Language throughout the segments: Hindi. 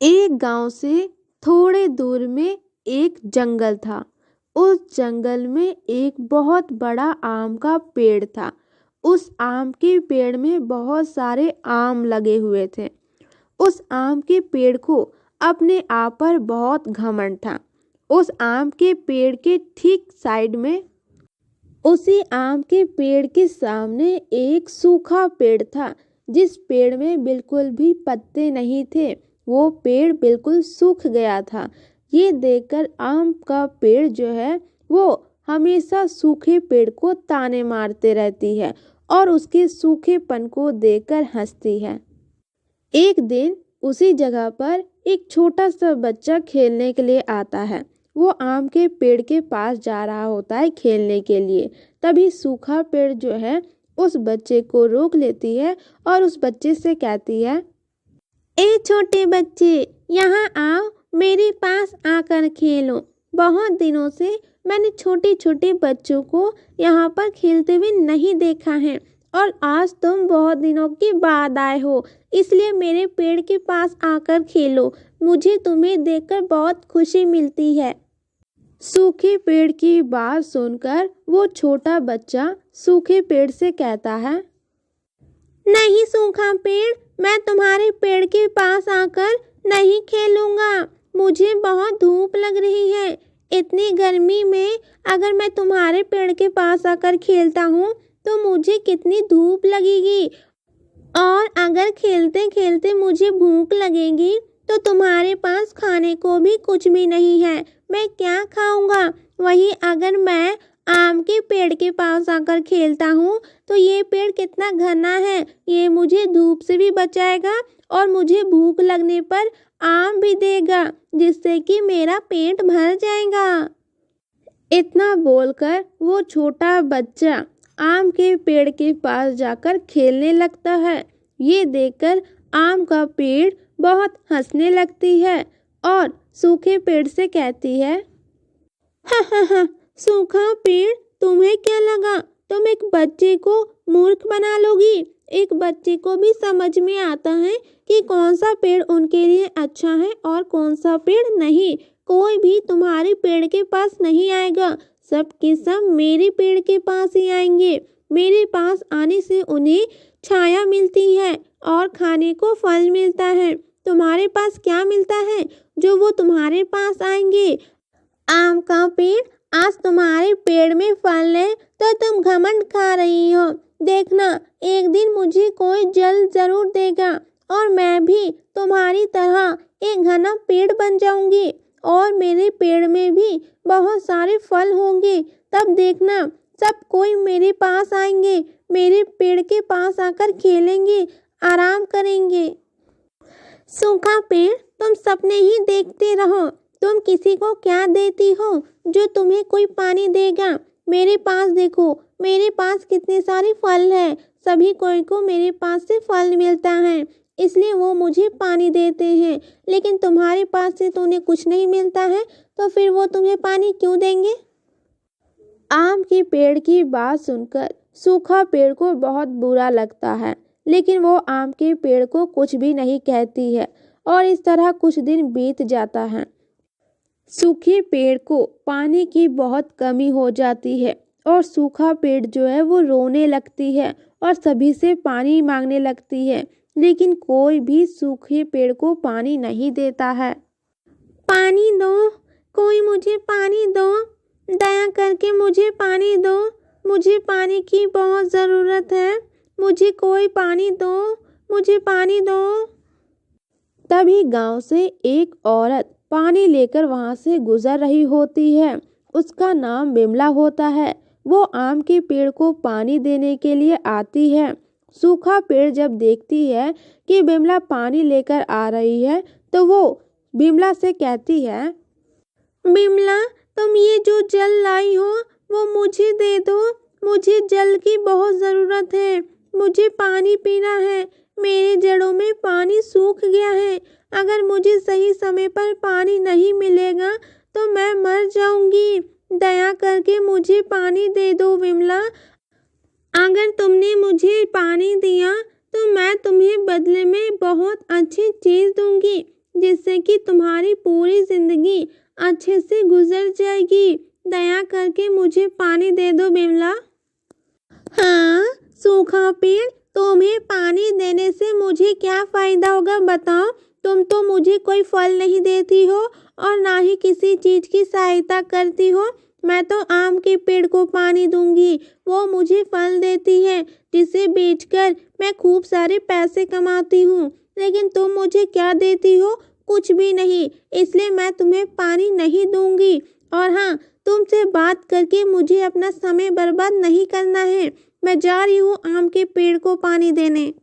एक गांव से थोड़े दूर में एक जंगल था। उस जंगल में एक बहुत बड़ा आम का पेड़ था। उस आम के पेड़ में बहुत सारे आम लगे हुए थे। उस आम के पेड़ को अपने आप पर बहुत घमंड था। उस आम के पेड़ के ठीक साइड में, उसी आम के पेड़ के सामने एक सूखा पेड़ था, जिस पेड़ में बिल्कुल भी पत्ते नहीं थे। वो पेड़ बिल्कुल सूख गया था। ये देखकर आम का पेड़ जो है वो हमेशा सूखे पेड़ को ताने मारते रहती है और उसके सूखेपन को देखकर हंसती है। एक दिन उसी जगह पर एक छोटा सा बच्चा खेलने के लिए आता है। वो आम के पेड़ के पास जा रहा होता है खेलने के लिए। तभी सूखा पेड़ जो है उस बच्चे को रोक लेती है और उस बच्चे से कहती है, ए छोटे बच्चे, यहाँ आओ, मेरे पास आकर खेलो। बहुत दिनों से मैंने छोटे छोटे बच्चों को यहाँ पर खेलते हुए नहीं देखा है और आज तुम बहुत दिनों के बाद आए हो, इसलिए मेरे पेड़ के पास आकर खेलो। मुझे तुम्हें देखकर बहुत खुशी मिलती है। सूखे पेड़ की बात सुनकर वो छोटा बच्चा सूखे पेड़ से कहता है, नहीं सूखा पेड़, मैं तुम्हारे पेड़ के पास आकर नहीं खेलूंगा। मुझे बहुत धूप लग रही है। इतनी गर्मी में अगर मैं तुम्हारे पेड़ के पास आकर खेलता हूँ तो मुझे कितनी धूप लगेगी, और अगर खेलते खेलते मुझे भूख लगेगी तो तुम्हारे पास खाने को भी कुछ भी नहीं है। मैं क्या खाऊंगा? वहीं अगर मैं आम के पेड़ के पास आकर खेलता हूँ तो ये पेड़ कितना घना है, ये मुझे धूप से भी बचाएगा और मुझे भूख लगने पर आम भी देगा, जिससे कि मेरा पेट भर जाएगा। इतना बोलकर वो छोटा बच्चा आम के पेड़ के पास जाकर खेलने लगता है। ये देखकर आम का पेड़ बहुत हंसने लगती है और सूखे पेड़ से कहती है, हा, सूखा पेड़, तुम्हें क्या लगा तुम एक बच्चे को मूर्ख बना लोगी? एक बच्चे को भी समझ में आता है कि कौन सा पेड़ उनके लिए अच्छा है और कौन सा पेड़ नहीं। कोई भी तुम्हारे पेड़ के पास नहीं आएगा, सब के सब मेरे पेड़ के पास ही आएंगे। मेरे पास आने से उन्हें छाया मिलती है और खाने को फल मिलता है। तुम्हारे पास क्या मिलता है जो वो तुम्हारे पास आएंगे? आम का पेड़, आज तुम्हारे पेड़ में फल है तो तुम घमंड खा रही हो। देखना, एक दिन मुझे कोई जल जरूर देगा और मैं भी तुम्हारी तरह एक घना पेड़ बन जाऊंगी और मेरे पेड़ में भी बहुत सारे फल होंगे। तब देखना, सब कोई मेरे पास आएंगे, मेरे पेड़ के पास आकर खेलेंगे, आराम करेंगे। सूखा पेड़, तुम सपने ही देखते रहो। तुम किसी को क्या देती हो जो तुम्हें कोई पानी देगा? मेरे पास देखो, मेरे पास कितने सारे फल हैं। सभी कोई को मेरे पास से फल मिलता है, इसलिए वो मुझे पानी देते हैं। लेकिन तुम्हारे पास से तो उन्हें कुछ नहीं मिलता है, तो फिर वो तुम्हें पानी क्यों देंगे? आम के पेड़ की बात सुनकर सूखा पेड़ को बहुत बुरा लगता है, लेकिन वो आम के पेड़ को कुछ भी नहीं कहती है और इस तरह कुछ दिन बीत जाता है। सूखे पेड़ को पानी की बहुत कमी हो जाती है और सूखा पेड़ जो है वो रोने लगती है और सभी से पानी मांगने लगती है, लेकिन कोई भी सूखे पेड़ को पानी नहीं देता है। पानी दो, कोई मुझे पानी दो, दया करके मुझे पानी दो, मुझे पानी की बहुत ज़रूरत है, मुझे कोई पानी दो, मुझे पानी दो। तभी गांव से एक औरत पानी लेकर वहां से गुजर रही होती है। उसका नाम बिमला होता है। वो आम के पेड़ को पानी देने के लिए आती है। सूखा पेड़ जब देखती है कि बिमला पानी लेकर आ रही है तो वो बिमला से कहती है, बिमला, तुम ये जो जल लाई हो वो मुझे दे दो। मुझे जल की बहुत ज़रूरत है, मुझे पानी पीना है। मेरे जड़ों में पानी सूख गया है। अगर मुझे सही समय पर पानी नहीं मिलेगा तो मैं मर जाऊंगी। दया करके मुझे पानी दे दो विमला। अगर तुमने मुझे पानी दिया तो मैं तुम्हें बदले में बहुत अच्छी चीज़ दूंगी, जिससे कि तुम्हारी पूरी जिंदगी अच्छे से गुजर जाएगी। दया करके मुझे पानी दे दो बिमला। हाँ, सूखा पेड़, तुम्हें पानी देने से मुझे क्या फायदा होगा बताओ? तुम तो मुझे कोई फल नहीं देती हो और ना ही किसी चीज की सहायता करती हो। मैं तो आम के पेड़ को पानी दूंगी, वो मुझे फल देती है जिसे बेचकर मैं खूब सारे पैसे कमाती हूँ। लेकिन तुम मुझे क्या देती हो? कुछ भी नहीं, इसलिए मैं तुम्हें पानी नहीं दूंगी। और हाँ, तुमसे बात करके मुझे अपना समय बर्बाद नहीं करना है। मैं जा रही हूँ आम के पेड़ को पानी देने।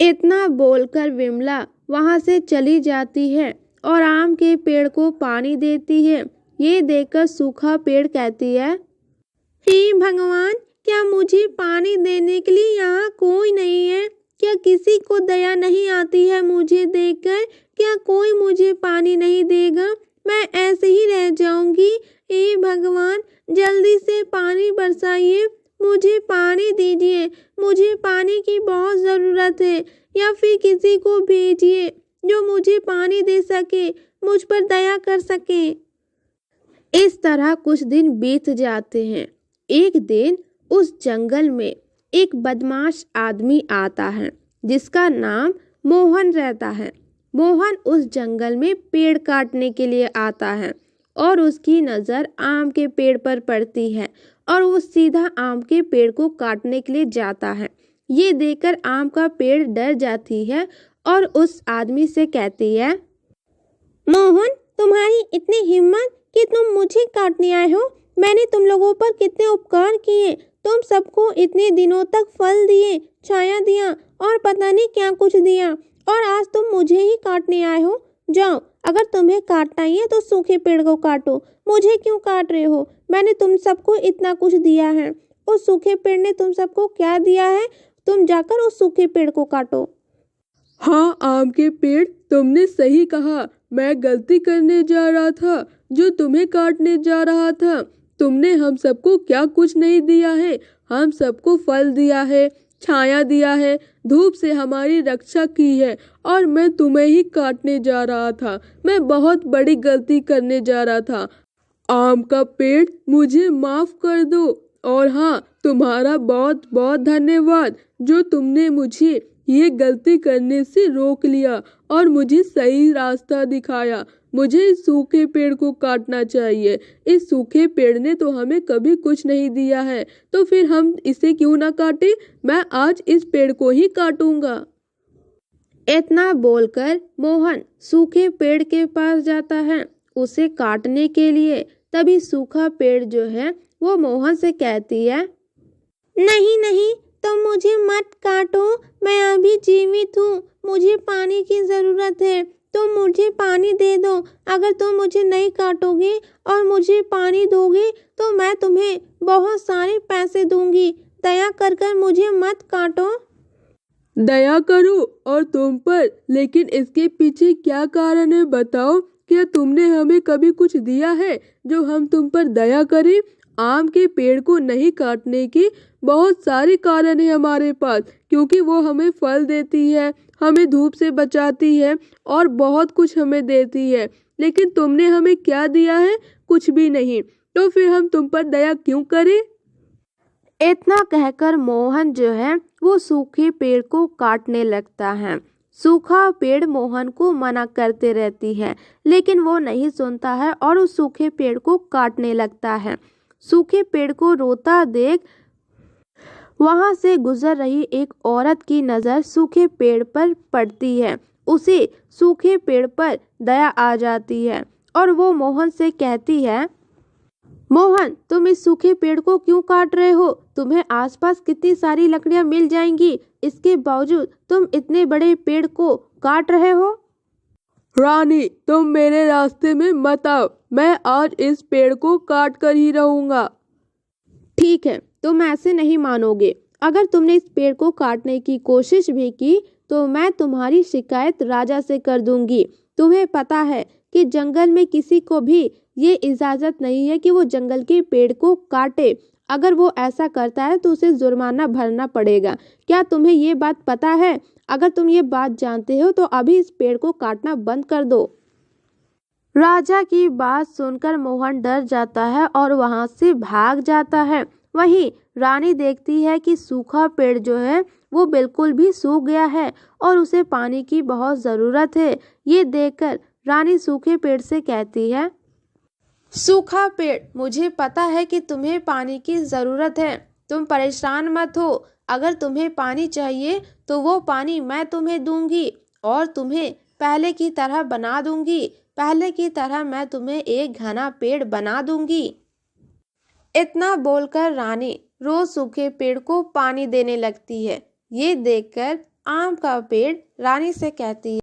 इतना बोलकर विमला वहां से चली जाती है और आम के पेड़ को पानी देती है। ये देखकर सूखा पेड़ कहती है, हे भगवान, क्या मुझे पानी देने के लिए यहाँ कोई नहीं है? क्या किसी को दया नहीं आती है मुझे देखकर? क्या कोई मुझे पानी नहीं देगा? मैं ऐसे ही रह जाऊंगी। हे भगवान, जल्दी से पानी बरसाइए, मुझे पानी दीजिए। मुझे पानी की बहुत ज़रूरत है। या फिर किसी को भेजिए जो मुझे पानी दे सके, मुझ पर दया कर सके। इस तरह कुछ दिन बीत जाते हैं। एक दिन उस जंगल में एक बदमाश आदमी आता है जिसका नाम मोहन रहता है। मोहन उस जंगल में पेड़ काटने के लिए आता है और उसकी नज़र आम के पेड़ पर पड़ती है और वो सीधा आम के पेड़ को काटने के लिए जाता है। ये देखकर आम का पेड़ डर जाती है और उस आदमी से कहती है, मोहन, तुम्हारी इतनी हिम्मत कि तुम मुझे काटने आए हो? मैंने तुम लोगों पर कितने उपकार किए, तुम सबको इतने दिनों तक फल दिए, छाया दिया और पता नहीं क्या कुछ दिया, और आज तुम मुझे ही काटने आए हो। जाओ, अगर तुम्हें काटना ही है तो सूखे पेड़ को काटो। मुझे क्यों काट रहे हो? मैंने तुम सबको इतना कुछ दिया है। उस सूखे पेड़ ने तुम सबको क्या दिया है? तुम जाकर उस सूखे पेड़ को काटो। हाँ आम के पेड़, तुमने सही कहा। मैं गलती करने जा रहा था जो तुम्हें काटने जा रहा था। तुमने हम सबको क्या कुछ नहीं दिया है। हम सबको फल दिया है, छाया दिया है, धूप से हमारी रक्षा की है, और मैं तुम्हें ही काटने जा रहा था। मैं बहुत बड़ी गलती करने जा रहा था। आम का पेड़, मुझे माफ कर दो। और हाँ, तुम्हारा बहुत बहुत धन्यवाद जो तुमने मुझे ये गलती करने से रोक लिया और मुझे सही रास्ता दिखाया। मुझे इस सूखे पेड़ को काटना चाहिए। इस सूखे पेड़ ने तो हमें कभी कुछ नहीं दिया है, तो फिर हम इसे क्यों ना काटें? मैं आज इस पेड़ को ही काटूंगा। इतना बोलकर मोहन सूखे पेड़ के पास जाता है उसे काटने के लिए। तभी सूखा पेड़ जो है वो मोहन से कहती है, नहीं नहीं, तुम मुझे मत काटो, मैं अभी जीवित हूँ, मुझे पानी की ज़रूरत है, तुम मुझे पानी दे दो। अगर तुम मुझे नहीं काटोगे और मुझे पानी दोगे तो मैं तुम्हें बहुत सारे पैसे दूंगी। दया कर कर मुझे मत काटो। दया करो और तुम पर, लेकिन इसके पीछे क्या कारण है बताओ? क्या तुमने हमें कभी कुछ दिया है जो हम तुम पर दया करें? आम के पेड़ को नहीं काटने के बहुत सारे कारण है हमारे पास, क्योंकि वो हमें फल देती है, हमें धूप से बचाती है और बहुत कुछ हमें देती है। लेकिन तुमने हमें क्या दिया है? कुछ भी नहीं। तो फिर हम तुम पर दया क्यों करें? इतना कहकर मोहन जो है वो सूखे पेड़ को काटने लगता है। सूखा पेड़ मोहन को मना करते रहती है, लेकिन वो नहीं सुनता है और उस सूखे पेड़ को काटने लगता है। सूखे पेड़ को रोता देख वहां से गुजर रही एक औरत की नज़र सूखे पेड़ पर पड़ती है। उसे सूखे पेड़ पर दया आ जाती है और वो मोहन से कहती है, मोहन, तुम इस सूखे पेड़ को क्यों काट रहे हो? तुम्हें आसपास कितनी सारी लकड़ियां मिल जाएंगी, इसके बावजूद तुम इतने बड़े पेड़ को काट रहे हो। रानी, तुम मेरे रास्ते में मत आओ। मैं आज इस पेड़ को काट कर ही रहूंगा। ठीक है, तुम ऐसे नहीं मानोगे। अगर तुमने इस पेड़ को काटने की कोशिश भी की तो मैं तुम्हारी शिकायत राजा से कर दूंगी। तुम्हें पता है कि जंगल में किसी को भी ये इजाज़त नहीं है कि वो जंगल के पेड़ को काटे। अगर वो ऐसा करता है तो उसे जुर्माना भरना पड़ेगा। क्या तुम्हें ये बात पता है? अगर तुम ये बात जानते हो तो अभी इस पेड़ को काटना बंद कर दो। राजा की बात सुनकर मोहन डर जाता है और वहां से भाग जाता है। वहीं रानी देखती है कि सूखा पेड़ जो है वो बिल्कुल भी सूख गया है और उसे पानी की बहुत ज़रूरत है। ये देखकर रानी सूखे पेड़ से कहती है, सूखा पेड़, मुझे पता है कि तुम्हें पानी की ज़रूरत है। तुम परेशान मत हो। अगर तुम्हें पानी चाहिए तो वो पानी मैं तुम्हें दूंगी और तुम्हें पहले की तरह बना दूंगी। पहले की तरह मैं तुम्हें एक घना पेड़ बना दूंगी। इतना बोलकर रानी रोज सूखे पेड़ को पानी देने लगती है। ये देखकर आम का पेड़ रानी से कहती है,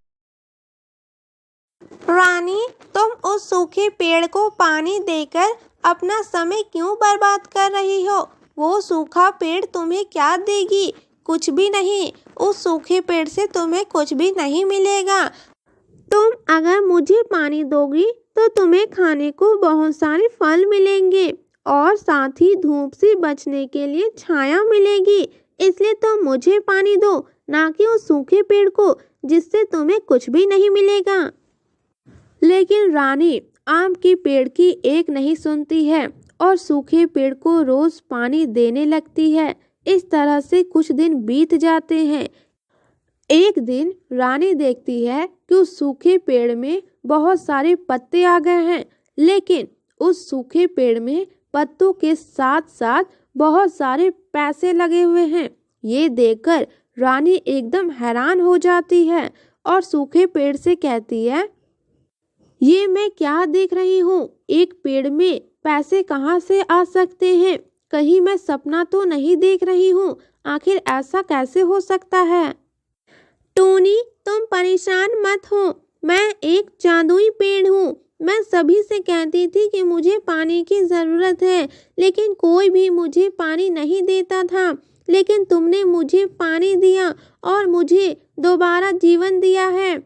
रानी, तुम उस सूखे पेड़ को पानी देकर अपना समय क्यों बर्बाद कर रही हो? वो सूखा पेड़ तुम्हें क्या देगी? कुछ भी नहीं। उस सूखे पेड़ से तुम्हें कुछ भी नहीं मिलेगा। तुम अगर मुझे पानी दोगी तो तुम्हें खाने को बहुत सारे फल मिलेंगे और साथ ही धूप से बचने के लिए छाया मिलेगी। इसलिए तुम मुझे पानी दो, ना कि उस सूखे पेड़ को जिससे तुम्हें कुछ भी नहीं मिलेगा। लेकिन रानी आम के पेड़ की एक नहीं सुनती है और सूखे पेड़ को रोज पानी देने लगती है। इस तरह से कुछ दिन बीत जाते हैं। एक दिन रानी देखती है कि उस सूखे पेड़ में बहुत सारे पत्ते आ गए हैं, लेकिन उस सूखे पेड़ में पत्तों के साथ साथ बहुत सारे पैसे लगे हुए हैं। ये देखकर रानी एकदम हैरान हो जाती है और सूखे पेड़ से कहती है, ये मैं क्या देख रही हूँ? एक पेड़ में पैसे कहाँ से आ सकते हैं? कहीं मैं सपना तो नहीं देख रही हूँ? आखिर ऐसा कैसे हो सकता है? टोनी, तुम परेशान मत हो। मैं एक जादुई पेड़ हूँ। मैं सभी से कहती थी कि मुझे पानी की ज़रूरत है, लेकिन कोई भी मुझे पानी नहीं देता था। लेकिन तुमने मुझे पानी दिया और मुझे दोबारा जीवन दिया है।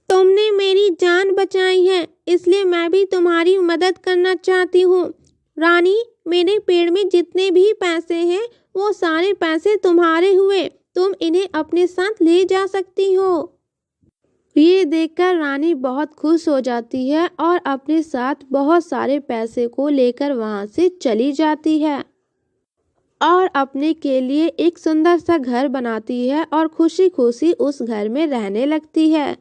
तुमने मेरी जान बचाई है, इसलिए मैं भी तुम्हारी मदद करना चाहती हूँ। रानी, मेरे पेड़ में जितने भी पैसे हैं वो सारे पैसे तुम्हारे हुए। तुम इन्हें अपने साथ ले जा सकती हो। ये देखकर रानी बहुत खुश हो जाती है और अपने साथ बहुत सारे पैसे को लेकर वहाँ से चली जाती है और अपने के लिए एक सुंदर सा घर बनाती है और खुशी खुशी उस घर में रहने लगती है।